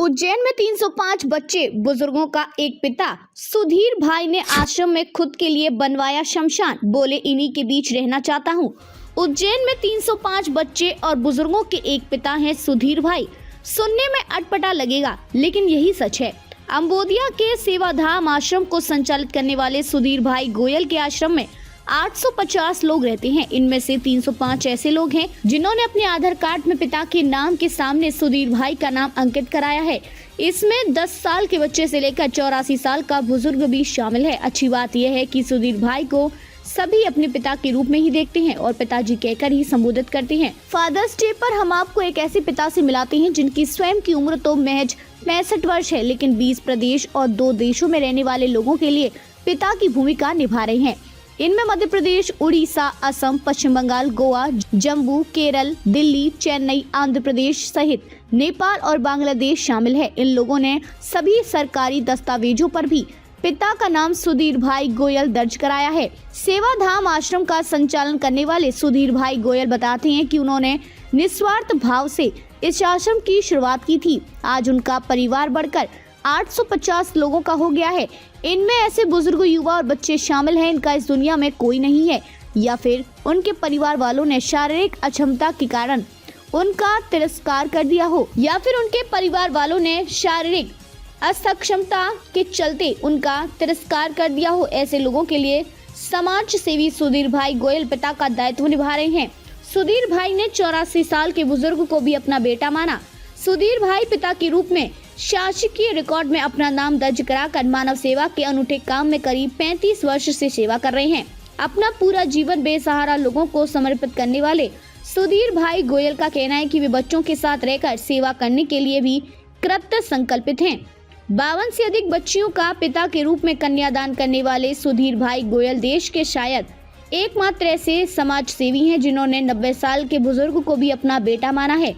उज्जैन में 305 बच्चे बुजुर्गों का एक पिता सुधीर भाई ने आश्रम में खुद के लिए बनवाया शमशान। बोले, इन्हीं के बीच रहना चाहता हूँ। उज्जैन में 305 बच्चे और बुजुर्गों के एक पिता हैं सुधीर भाई। सुनने में अटपटा लगेगा, लेकिन यही सच है। अम्बोदिया के सेवाधाम आश्रम को संचालित करने वाले सुधीर भाई गोयल के आश्रम में 850 लोग रहते हैं। इनमें से 305 ऐसे लोग हैं जिन्होंने अपने आधार कार्ड में पिता के नाम के सामने सुधीर भाई का नाम अंकित कराया है। इसमें 10 साल के बच्चे से लेकर 84 साल का बुजुर्ग भी शामिल है। अच्छी बात यह है कि सुधीर भाई को सभी अपने पिता के रूप में ही देखते हैं और पिताजी कहकर ही संबोधित करते हैं। फादर्स डे पर हम आपको एक ऐसे पिता से मिलाते हैं जिनकी स्वयं की उम्र तो महज 65 वर्ष है, लेकिन 20 प्रदेश और 2 देशों में रहने वाले लोगों के लिए पिता की भूमिका निभा रहे हैं। इनमें मध्य प्रदेश, उड़ीसा, असम, पश्चिम बंगाल, गोवा, जम्मू, केरल, दिल्ली, चेन्नई, आंध्र प्रदेश सहित नेपाल और बांग्लादेश शामिल है। इन लोगों ने सभी सरकारी दस्तावेजों पर भी पिता का नाम सुधीर भाई गोयल दर्ज कराया है। सेवाधाम आश्रम का संचालन करने वाले सुधीर भाई गोयल बताते हैं कि उन्होंने निस्वार्थ भाव से इस आश्रम की शुरुआत की थी। आज उनका परिवार बढ़कर 850 लोगों का हो गया है। इनमें ऐसे बुजुर्ग, युवा और बच्चे शामिल हैं इनका इस दुनिया में कोई नहीं है, या फिर उनके परिवार वालों ने शारीरिक अक्षमता के कारण उनका तिरस्कार कर दिया हो, या फिर उनके परिवार वालों ने शारीरिक असक्षमता के चलते उनका तिरस्कार कर दिया हो। ऐसे लोगों के लिए समाज सेवी सुधीर भाई गोयल पिता का दायित्व निभा रहे हैं। सुधीर भाई ने 84 साल के बुजुर्ग को भी अपना बेटा माना। सुधीर भाई पिता के रूप में शासकीय रिकॉर्ड में अपना नाम दर्ज कराकर मानव सेवा के अनूठे काम में करीब 35 वर्ष से सेवा कर रहे हैं। अपना पूरा जीवन बेसहारा लोगों को समर्पित करने वाले सुधीर भाई गोयल का कहना है कि वे बच्चों के साथ रहकर सेवा करने के लिए भी कृत संकल्पित हैं। 52 से अधिक बच्चियों का पिता के रूप में कन्यादान करने वाले सुधीर भाई गोयल देश के शायद एकमात्र ऐसे समाज सेवी हैं जिन्होंने 90 साल के बुजुर्ग को भी अपना बेटा माना है।